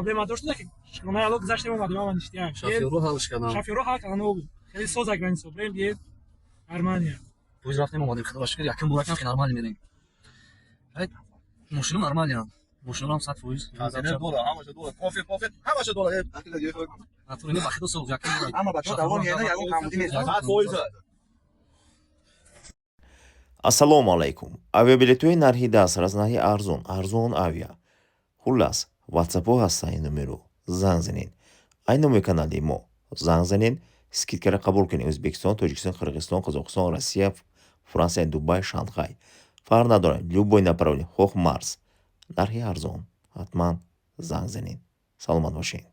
Проблема то, что школьная лог зачем мы мама ништяк. Шофёру халш канал. Шофёру хак анов. Хели созак границу. Брем бед. Армания. Пусть рафтем омадем хидмаш кир яким буракам ки нормально мерем. Ай машина нормально. Машина ҳам 100%. $1000 ҳамаша $, кофе, ҳамаша $. Атури бахидо сог яким бурак. Ама бача давом яна ягон камуди мезан. 100%. Ассалому алайкум. Авиабилетҳои нархи дастрас, нархи арзон авиа. Хуллас, WhatsApp-о ҳастаи номеро занг занед. Ай номери канали мо занг занед. Скидкаро қабул кунед. O'zbekiston, Tojikiston, Qirg'iziston, Qozog'iston, Rossiya, Fransiya, Dubay, Shanxay. Farq надорад. Любой направление. Xo'x Mars. Нархи арзон. Ҳатман занг занед. Саломат бошед.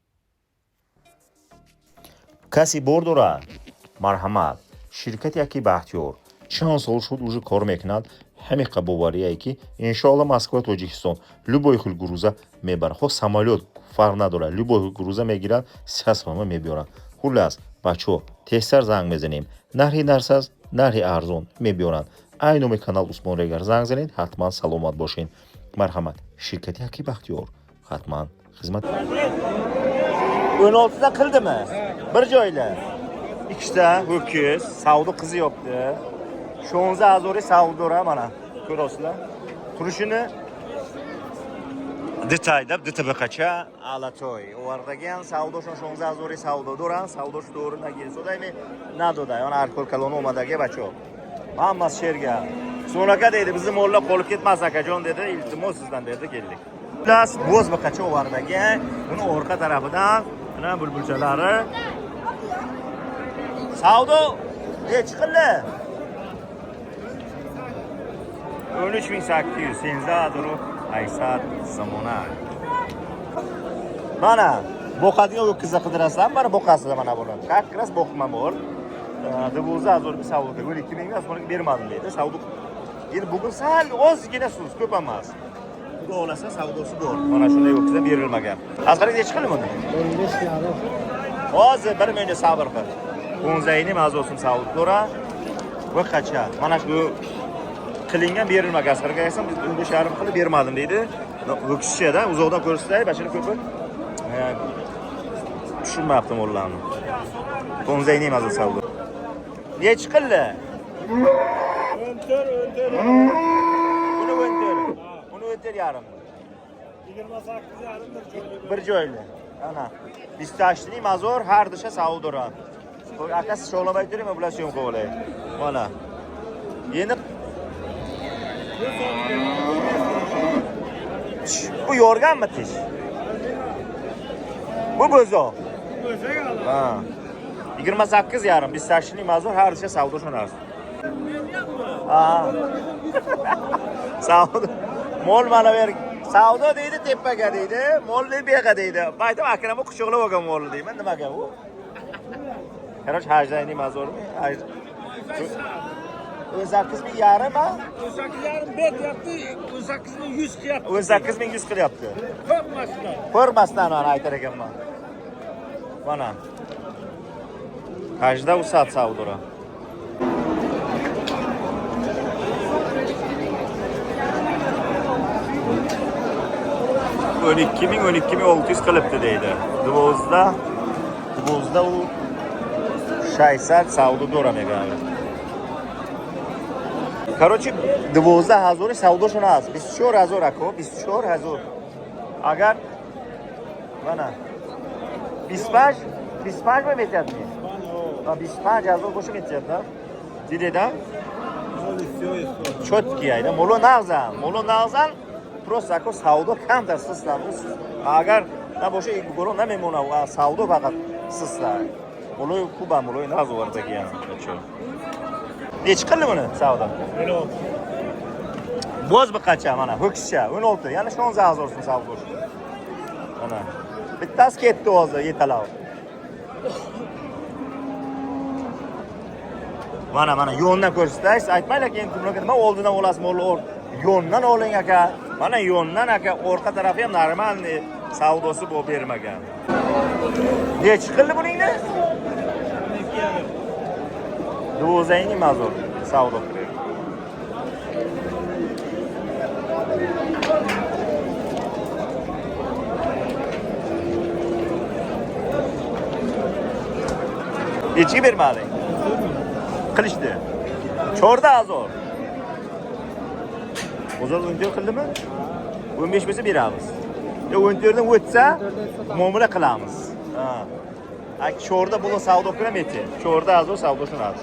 Каси бор дорад? Марҳамат. Ширкати Аки Бахтиёр чанд сол шуд уже кор мекунад. Ҳами қабоварие ки иншоалло Москва, Тоҷикистон любой хил груза мебарад. Хо самолет фарқ надорад. Любой хил груза мегирад, сиҳасфама мебиёрад. Хуллас, бачо, тезтар занг мезанем. Нархи нарсаз, нархи арзон мебиёранд. Ай номи канал Усмон Регар занг занед, ҳатман саломат бошед. Марҳамат. Ширкати Аки Бахтиёр ҳатман хизмат. 16 qildimi? Bir joylar. Ikkita ho'kiz, savdo qizi yopdi. 16000 savdora mana. Ko'rasizlar. Turishini detayda DTBqacha alatoy. O'rdaga ham savdo 16000 savdo doran, savdo to'g'ridagi sodaymi? Nadoday, ona alkol kalon omadagi bacho. Hammasi sherga. So'naka deydi, bizni mo'lla qolib ketmas akajon dedi, iltimos sizdan dedi keldik. Plus bo'zbaqacha o'rdaga, uni orqa tarafidan mana bulbulchalari savdo chiqildi. 13800 senzaduru aysat zamona. Mana boqadigan ho'kizga qidirasizlar, mana boqasizlar mana buni. Kakras boqma bor. 12000 savdo, 12000 ga so'rga bermadim dedi. Savdo. Endi bugun sal ozgina so'z, ko'p emas. Xudo xolasa savdosi bor. Mana shunday ho'kizlar berilmagan. Asqariga chiqildi buni. 15 hozir 1 million sabr qil. 15 ma'zosum savdo to'ra. Va qacha. Mana shu qilingan berilmagan. Asqariga aytsam, biz 15,5 qilib bermadim deydi. Ho'kizchada uzoqdan ko'rsatay, bashini ko'pi. Tushunmayaptim o'rlarni. 15 ma'zos savdo. Niye chiqildi? Bunu öter yarım. 28,5 bir joyli. Ana. Bistashli mazor har dışa savdora. Akasi sho'lamay turimi, bular syomka bo'lay. Mana. Endi bu yorganmi tish? Bu bo'zo. Ha. 28,5 bistashli mazor har dışa savdo shonas. Savdo. Mol mana ber. Savdo deydi, tepaga deydi. Molni beqa deydi. Baytam Akramni quchoqlab olgan mol deyman. Nimaga bu? Qarash hajdayni mazormi? 18,5 ha? 18,5 bet yaptı. 18,100 qilyapti. 18,100 qilyapti. Ko'rmasdan. Ko'rmasdan mana aytar ekanman. Mana. Hajda u sat savdora. 12,600 qilibdi deydi. Dvozda u 600 savdo do'ramagan. Короче, 12000 savdo shunasi. 24000 ako, 24000. Agar mana 25 mi metyapti? 25000 qo'shib metyapti. Dileda? Cho'tki ayda, mo'lo nag'zan просто ako savdo kamdir sizlarimiz. Agar na boshqa guruh namemona va savdo faqat sizlar. Mo'lo kuba mo'lo nazordagi ham. Nech qildi buni savdo? 16. Bo'zbaqacha mana ho'kizcha 16, ya'ni 16000 so'm savdo. Mana bittasi ketdi hozir yetalab. Mana yo'ndan ko'rsatasiz, aytmaylar keyin kimlarga nima oldidan olasiz mo'llar. Yo'ndan oling aka. Mana yo'ndan aka orqa tarafi ham normal savdosi bo'lib bermagan. Nech qildi buningni? 12 mazor savdo qildi. Nechiga bermading? Qilishdi. Chorda azor. O'zar 14 qildimi? 15 bo'lsa beramiz. Yo 14 dan o'tsa muomala qilamiz. Ha. Chorda bu savdo qilamaydi. Chorda azor savdo sunadi.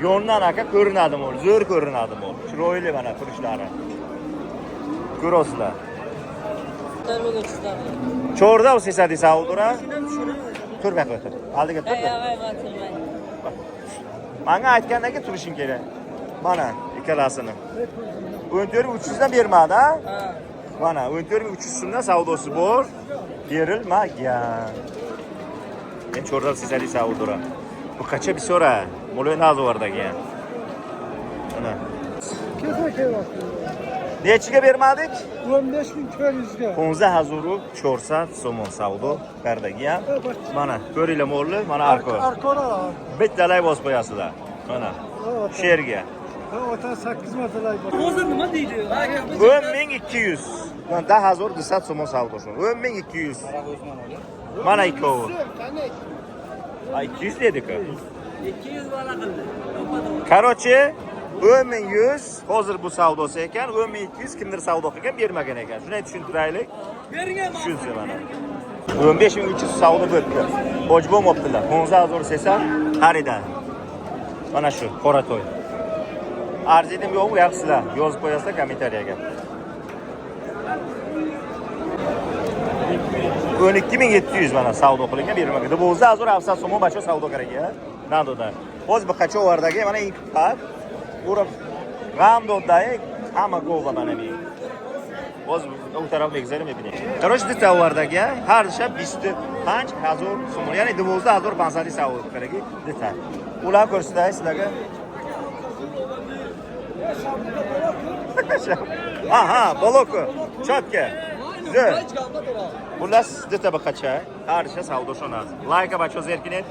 Yondan aka ko'rinadi mo'l, zo'r ko'rinadi mo'l. Chiroyli mana turishlari. Ko'rasizlar. Chorda o sesadi savdora. Tur baqir. Aldiga tur. Menga aytgandan keyin turishing kerak. Mana ikkalasini. 14.300 dan bermadi, ha? Mana 14.300 so'mdan savdosi bor. Berilmagan. Men chorda sesadi savdora. Bu qancha bisora? Mo'lay nazovardagi. Mana. Nechiga bermadik? 15.400 ga. 15400 so'm savdo berdagi ham. Mana ko'ringlar mo'lni, mana arko. Arkora. Bittalay bosib qo'yasizlar. Mana. Sherga. Ota 8 martalay bor. Hozir nima deydi? 10200. Mana 10200 so'm savdo shu. 10200. Mana ikkovi. Ay 200 dedik-ku. 200 bala qildi. Короче, 10100 hozir bu savdosi ekan, 10200 kimdir savdo qilgan bermagan ekan. Shuni tushuntiraylik. Tushunsa mana. 15300 savdo bo'ldi. Boj bo'lmabdilar. 15080 xarida. Mana shu qora to'y. Arzidim yo'qmi, yaxshilar. Yozib qo'yasizlar kommentariyaga. 12700 mana savdo qilingan bermagan. 9700 so'm bacho savdo kerak. Nadoda. Hozir bir qacha ovardagi mana ipat urib g'amdodagi hamma gova mana bu. Hozir u tarafga egzarim bebine. Короче, dita ovardagi har shab 25000 so'm, ya'ni 12500 savdo kerak dita. Ular ko'rsatay sizlarga. Aha, boloko. Chotka. Xullas dita bir qacha har shab savdo shonasi. Like bacho zerkinet.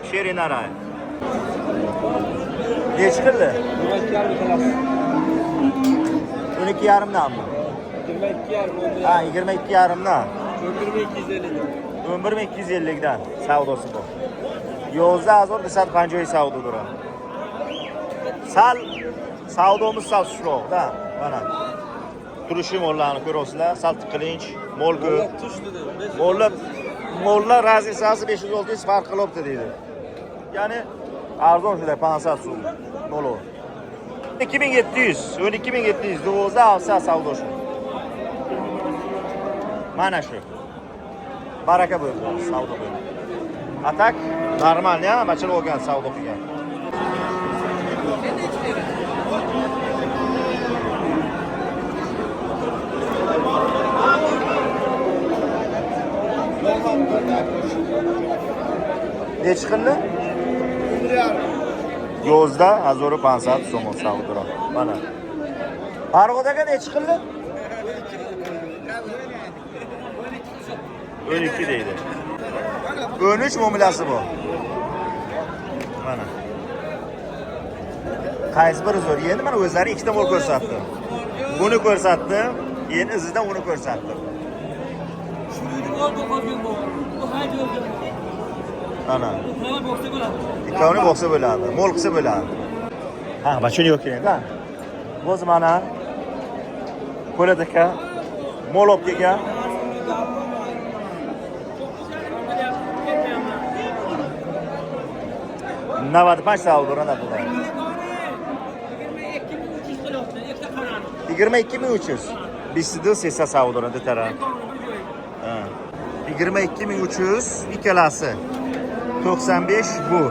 Sherinara. Nechi qildi? 12,5 danmi? 22,5. Ha, 22,5 dan. 11250 dan savdosi bor. 11150 savdodir. Sal savdomiz sal tushroqda, mana. Turishi mollarni ko'rasizlar, sal tiqilinch, molga. Mollar razisasi 500-600 farq qilibdi deydi. Ya'ni arzon shunday 500 so'm. Nolo. 12700, 12700 do'za olsa savdo shu. Mana shu. Baraka bo'ldi, savdo bo'ldi. Atak normal, ya, bachil olgan savdo qilgan. Nechi qildi? 11500 so'm savdo. Mana. Farg'odaga nechi qildi? 12 deydi. 13 muomalasi bor. Mana. Qaysi biri zo'r? Endi mana o'zlari ikkita mol ko'rsatdi. Buni ko'rsatdi, endi izidan uni ko'rsatdi. Ana. Ikkovini boqsa bo'ladi, mol qilsa bo'ladi. Ha, bachuni yo'q kerak-da. O'zi mana qo'ladaka mol olib kelgan. Navbat baş savdolarına bular. 22.300. Bisidir sesa savdolarında tara. 22.300 ikkalasi. 95 bu.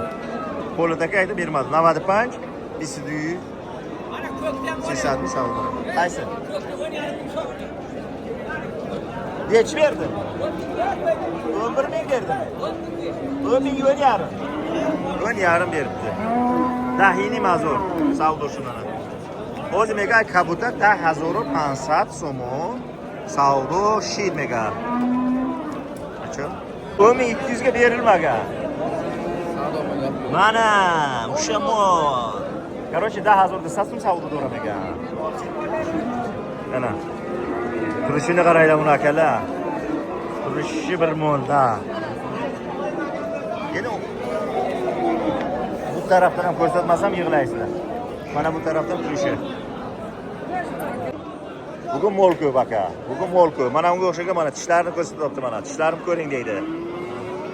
Qo'lidagi aytib bermadi. 95 bisidir sesa savdolar. Qaysi? Nechi berdi? 11 ming berdi. 10 ming yarım. 10 yarım beribdi. Tahini mazur savdo shundan. O'zi mega kabuta 1500 so'm savdo shid mega. Acho? 10200 ga berilmagan. Mana, o'sha mol. Короче, 10200 so'm savdo do'ramagan. Mana. Turishini qaraylar uni akalar. Turishi bir molda. Yana tarafdan ham ko'rsatmasam yig'laysizlar. Mana bu tarafdan turishi. Bugun mol ko'p aka. Bugun mol ko'p. Mana unga o'xshagan mana tishlarini ko'rsatyapti mana. Tishlarim ko'ring deydi.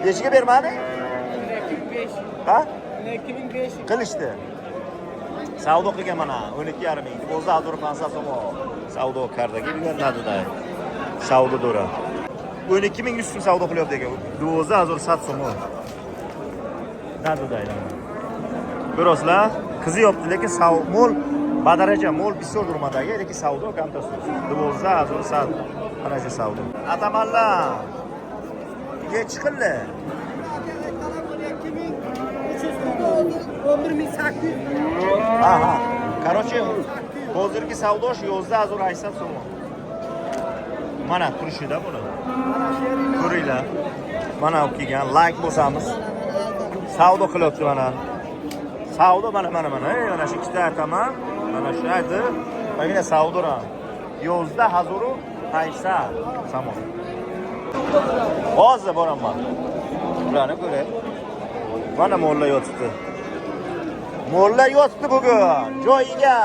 Nechiga bermadi? 2500. Ha? 2500. Qilishdi. Savdo qilgan mana 12,5 ming. O'zi azur pansa so'm. Savdo kardaga berganadi-da. Savdo dora. 12,100 so'm savdo qilyapti ekan. O'zi azur 7 so'm. Nadi-da. Biro'zlar qizyapti, lekin mol badaraja mol bisyor durmadagi, lekin savdo kamtasiz. O'zi azur 7. Mana shu savdo. Atamallar. Nega chiqildi? 11,800. Aha. Короче, hozirgi savdo shu yozda azur 80 so'm. Mana turishida buni. Ko'ringlar. Mana o'qigan, like bosamiz. Savdo qilyapti mana. Savdo mana. Ey, mana shu ikkita tamam. Mana shu aydi. Mana savdo ra. Yozda hazuru 80 so'm. Hozir boraman. Ularni ko'ray. Mana molla yotibdi. Molla yotibdi bugun. Joyiga.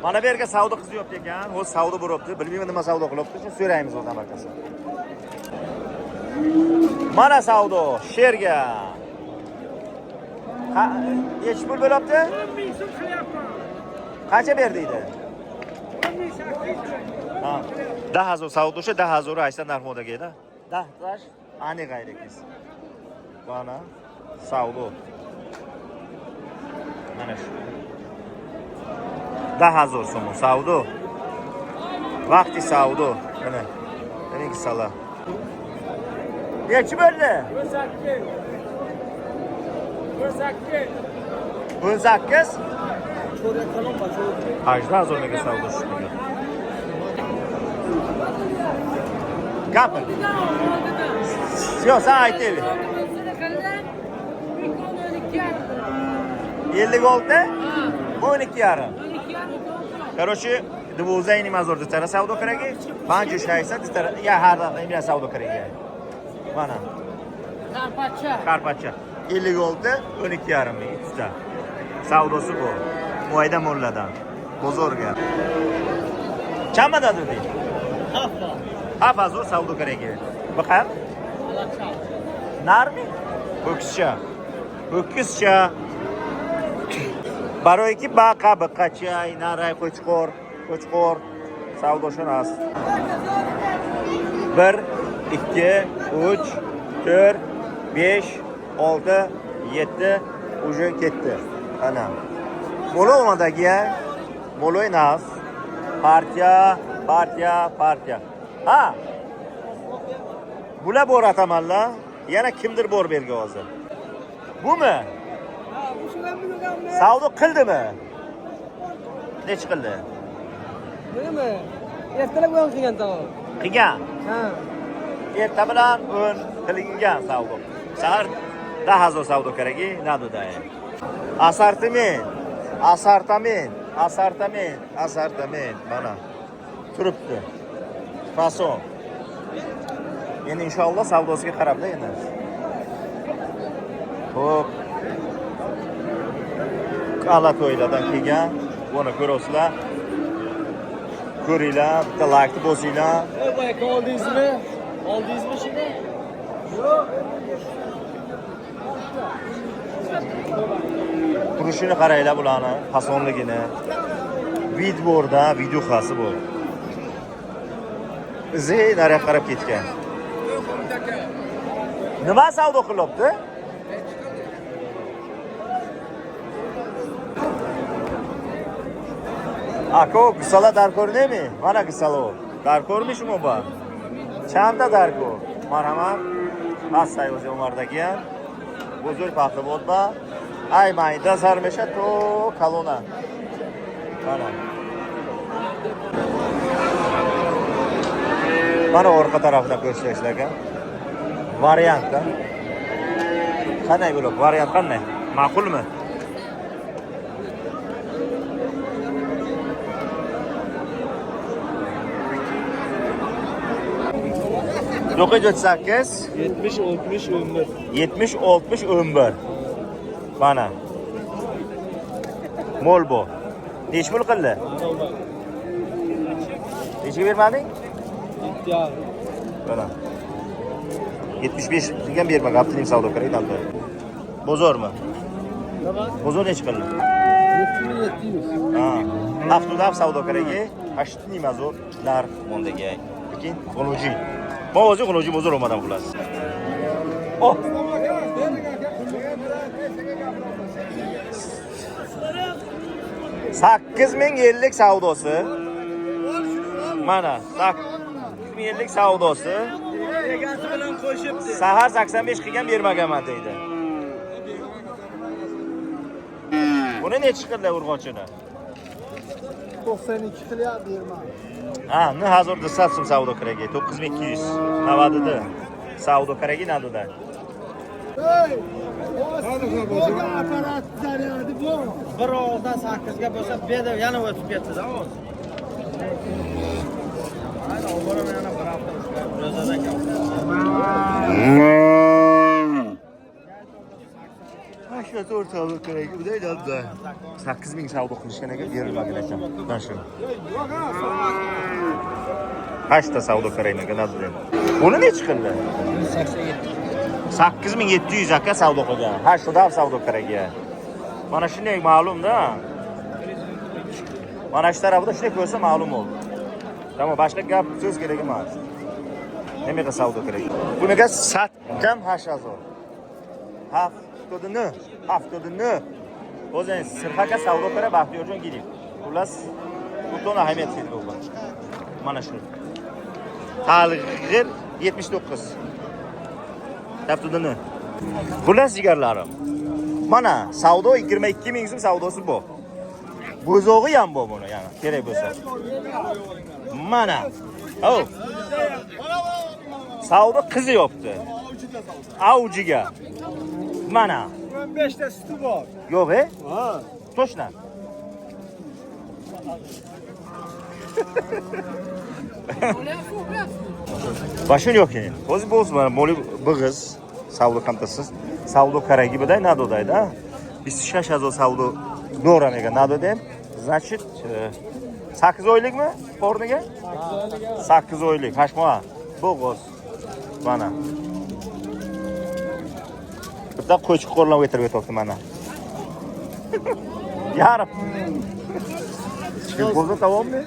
Mana bu yerga savdo qilyapti ekan. O'z savdo bo'lyapti. Bilmayman nima savdo qilyapti. Shuni so'raymiz o'zdan barkasi. Mana savdo sherga. Nech pul bo'lyapti? 10,000 so'm qilyapman. Qancha berdi edi? 10,800. Ha. 10,000 savdo o'sha 10,000 aytsa narxmodagi edi. 10,000 aniq aytdingiz. Mana savdo. Mana shu. 10,000 so'm savdo. Vaqti savdo. Mana. Demek sala. Nechi bo'ldi? 18. 18. 8,000 mega savdo shunga. Gapir. Yo'q, sen aytayver. 56, bu 12,5. Короче, двузайный мазор дитара savdo keragi. 560 dитara. Ya har imla savdo keragi. Mana. Karpacha. 56, 12,5 ming ikkita. Savdosi bu. Moyda molladan. Bozorga. Chamada dedi. Hafa zo'r savdo keragi. Baqar? Narmi? Ho'kizcha. Baroyki baqa, baqachay, naray, qo'chqor savdo shunas. 1 2 3 4 5 6 7 уже ketdi. Ana. Mo'lomadagi mo'loy nas. Partiya. Ha. Bular bor atamanlar. Yana kimdir bor berga hozir. Bumi? Savdo qildimi? Nech qildi? Nima? Ertalab o'yin qilgan tamom. Qilgan? Ha. Erta bilan o'yin qilingan savdo. Shahar 10,000 savdo keragi, nadoda. Asartament. Mana. Turibdi. Fason. Endi inshaalloh savdosiga qarabda endi. Xo'p. Alatoylardan kelgan. Buni ko'rasizlar. Ko'ringlar, bitta like bosinglar. Voy, oldingizmi? Shuni? Turishini qaranglar bularni, fasonligini. Videoda videoxasi bu. Izi nariga qarab ketgan. Nima savdo qilyapti? Ako, gısala darkor değil mi? Bana gısala o. Darkormuş mu bu? Çanta darkor. Marhamat. Hastayı o zamardaki yan. Buzur pahtı bodba. Ay mayda sarmışa to kalona. Bana. Bana orta tarafdan gösterişlerken. Varyant da. Qanday bo'lib? Variant qanday? Ma'qulmi? Dokuz 38 70 60 11. 70 60 11. Mana. Mo'l bu. Nech pul qildi? Necha bermading? Mana. 75 degan bermagan, haftaning savdo kerak edi. Bozormi? Bozor necha qildi? 7700. Ha. Haftada savdo kerak, 8 mazor narx mondagi. Lekin xoloji. Bo'zi xoloji bozor olmadan qilasiz. Oh. 8050 savdosi. Mana 8050 savdosi. Egasi bilan qo'shibdi. Sahar 85 qilgan bermaganman deydi. Buni necha qildi urg'ochini? 92 qilyapti berma. Ha, ne hazırda satsım savdo keragi 9200. Navadida savdo keragi nadoda. Hey! Bu aparat zaryadi bu. Bir og'izdan 8 ga bo'lsa, bu yerda yana o'tib ketdi-da hozir. Ayni oboraman yana bir hafta ushlab, ro'zadan Aşağı to'rt savdo keragi buday nadoda. 8000 savdo qilishgan ekan berilmagan ekan. Mana shu. Kaçta savdo keragi nadoda. Buni necha qildi? 8700 aka savdo qilgan. 80 savdo keragi. Mana shunday ma'lum-da. Mana shu tarafda shunday ko'rsa ma'lum bo'ldi. Tamam, boshqa gap so'z kerak emas. Nimaga savdo kerak? Bunaqa satgan 8000. Haftodini. O'zing sirhaga savdo qilib Baxtiyorjon kelib. Xullas, butun ahamiyat keldi bu. Mana shu. Talg'ir 79. Haftodini. Xullas jigarlarim. Mana savdo 22 ming so'm savdosi bu. Bozog'i ham bu buni, ya'ni kerak bo'lsa. Mana. Oh. Savdo qizi yopti. Avjiga. Mana. 15 ta suti bor. Yo'q, Ha. Точно. Başın yo'q endi. O'zi bo'lsa mana moli big'iz, savdo qantasiz, savdo keragi biday nadodayda. 26000 savdo do'ramaga nadodam. Значит, 8 oylikmi? O'rniga? 8 oylik. Hashma. Bo'g'oz. Mana. Bitta qo'ychi qo'rlab o'tirib o'tibdi mana. Yarım. Qo'zi tamommi?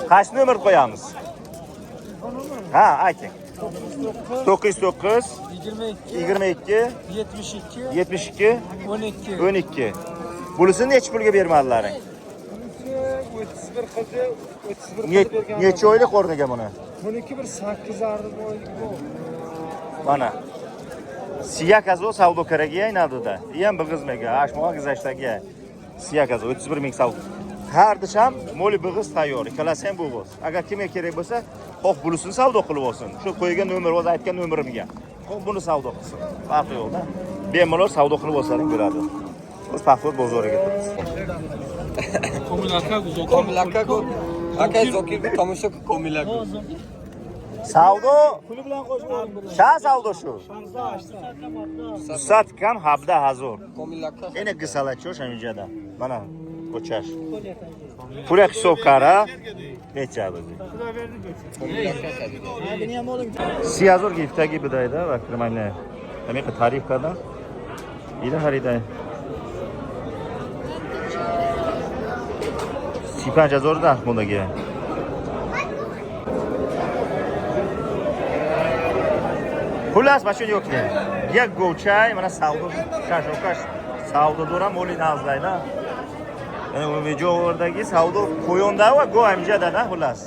Kaç numara koyamiz? Ha, ayting. 99 22 72 12. Bunisini necha pulga bermadilaring? 31 qildi, 31 qildi bergan. Necha oylik o'rniga buni? Buniki bir 8 oylik bu. Mana. Siyakazo savdo keragi aynadoda. Ham big'izmaga, ashmoq gizashdagi. Siyakazo 31 ming savdo. Har disham moli big'iz tayyor. Ikkalasi ham bo'g'iz. Agar kimga kerak bo'lsa, xo'p bunisini savdo qilib olsin. Shu qo'ygan nomer, o'zi aytgan nomerimga. Xo'p buni savdo qilsin. Farqi yo'q-da. Bemalol savdo qilib olsaling bo'ladi. Biz paxtot bozoriga turibmiz. Komilaka aka zoki tomosha komilaka. Savdo Puli bilan qo'shib oling. sha savdo shu. Satkam habda hazır. Komilaka. Ene qisalacho shamijada. Mana ko'chash. Pul hisob qara. Necha bo'ldi? Buni ham oling. Siyazor giftagi bidayda va kirmayne. Demek ki tarif kadar. İyi de hariday. Sipan cazor da bundaki. Xullas mashun yo'q ekan. Ya go'chay, mana savdo, kash savdo do'ram o'li nazlayda. Mana bu videodagi savdo qo'yonda va go amjada xullas.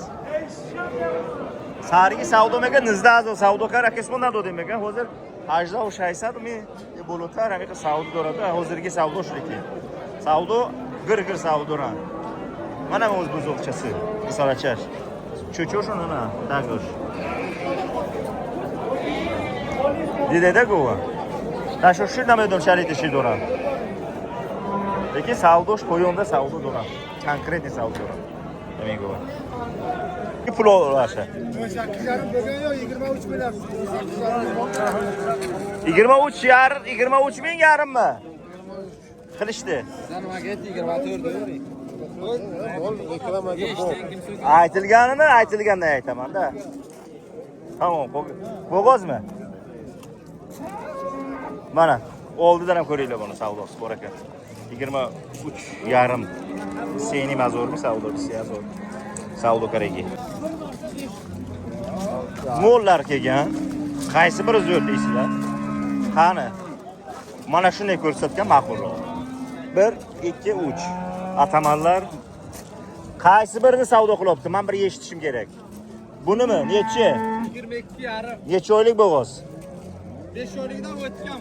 Sarigi savdo mega nizdazo savdo kar akesmonda demegan. Hozir 80-60 mi bolotlar hamika savdo dorada. Hozirgi savdo shuriki. Savdo gir savdo ran. Mana o'z buzoqchasi. Qisalachash. Cho'choshun ona, dagosh. Didede gova. Taşo şurada mı dönüşerli işi doran. Peki savdoş koyunda savdo doran. Konkretni savdo doran. Demek gova. pul olaşı. 8,5 bo'lgan yo 23 million. 23 yarım, 23 bin yarım mı? Qilishdi. Aytilganini aytaman-da. Tamam, bo'g'ozmi? Mana, oldidan ham ko'ringlar buni savdosi bor ekan. 23 yarım. Seni mazurmi savdosi yazor. Savdo keragi. Mollar kelgan. Qaysi biri zo'r deysizlar? Qani? Mana shunday ko'rsatgan ma'qulroq. 1, 2, 3. Atamanlar qaysi birini savdo qilyapti? Men bir eshitishim kerak. Bunimi? Nechi? 22 yarim. Necha oylik bo'g'oz? 5 oylikdan o'tgan.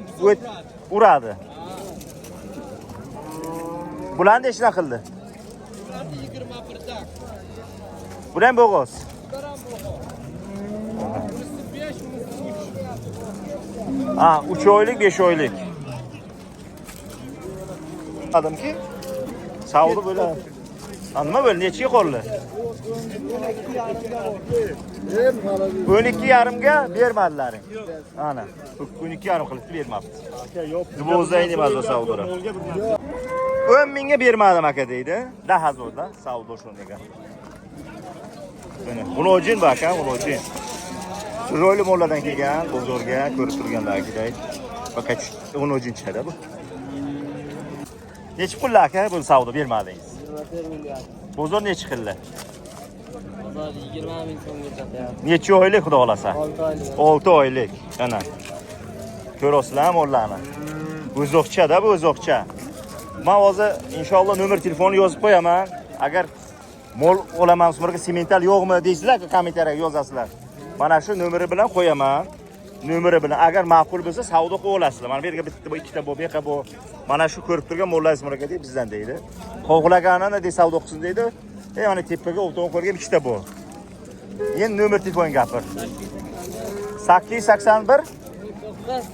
Uradi. Bular nechta qildi? 21 dak. Bu ham bo'g'oz. Ha, 3 oylik, 5 oylik. Adamki savdo böyle. Nima böyle nechiga qoldi? 12 yarımga bermadilaring. Ana, 12 yarım qilib bermabdi. Dibozday emas o savdolar. 10 mingga bermadim aka deydi. Daha zo'rda savdo shunga. Mana buni o'jin bak ha, buni o'jin. Ro'li molladan kelgan, bozorga ko'rib turganlargidek. Faqat buni o'jin chiqadi bu. Nechi pul aka bu savdo bermadingiz? 21 million. Bozor nechi qildi? Bozor 20 ming so'mga sotyapti. Necha oylik xudo xolasa? 6 oylik. 6 oylik. Ana. Ko'rasizlarmi mollarni? O'zoqcha-da bu o'zoqcha. Men hozir inshaalloh nomer telefonni yozib qo'yaman. Agar mol olaman, sizlarga semental yo'qmi deysizlar, kommentariyaga yozasizlar. Mana shu nomeri bilan qo'yaman. Nomeri bilan agar ma'qul bo'lsa savdo qilib olasizlar. Mana bu yerga bitta bu ikkita bu yoqqa bu. Mana shu ko'rib turgan mollar sizlarga deydi bizdan deydi. Qo'g'laganini de savdo qilsin deydi. Mana tepaga o'tib ko'rgan ikkita bu. Endi nomer telefon gapir. 881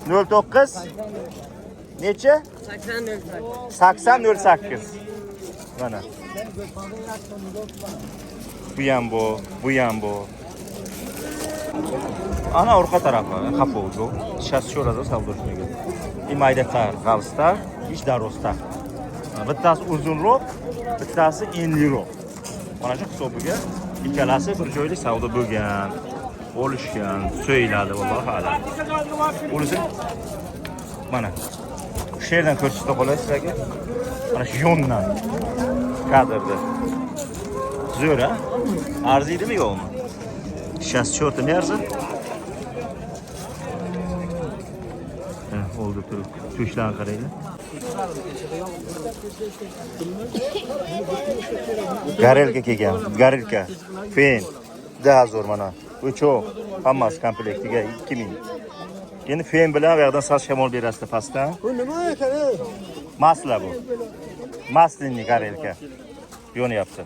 09 necha? 8008. Mana. Bu ham bu, bu ham bu. Ana orqa tarafi qapovdu. Shasshorada savdo shunga. Imaydatar, g'avstar, ish darostar. Bittasi uzunroq, bittasi enliroq. Mana shu hisobiga ikkalasi bir joyda savdo bo'lgan, olishgan, so'yladi vallohi alam. Unisi mana shu yerdan ko'rsatib qo'yasiz sizlarga. Mana shu yo'ndan kadrda. Zo'r a? Arziydimi yo'qmi? Сейчас чёртым yarzi. Oldu turib. Tushlarni qaraylar. Garelka kelgan. Garelka. Fen. Dazor mana. O'choq. Hammasi komplektiga 2000. Endi fen bilan bu yerdan sal shamol berasizda pastdan. Bu nima ekan? Masla bu. Maslinni garelka. Yonyapti.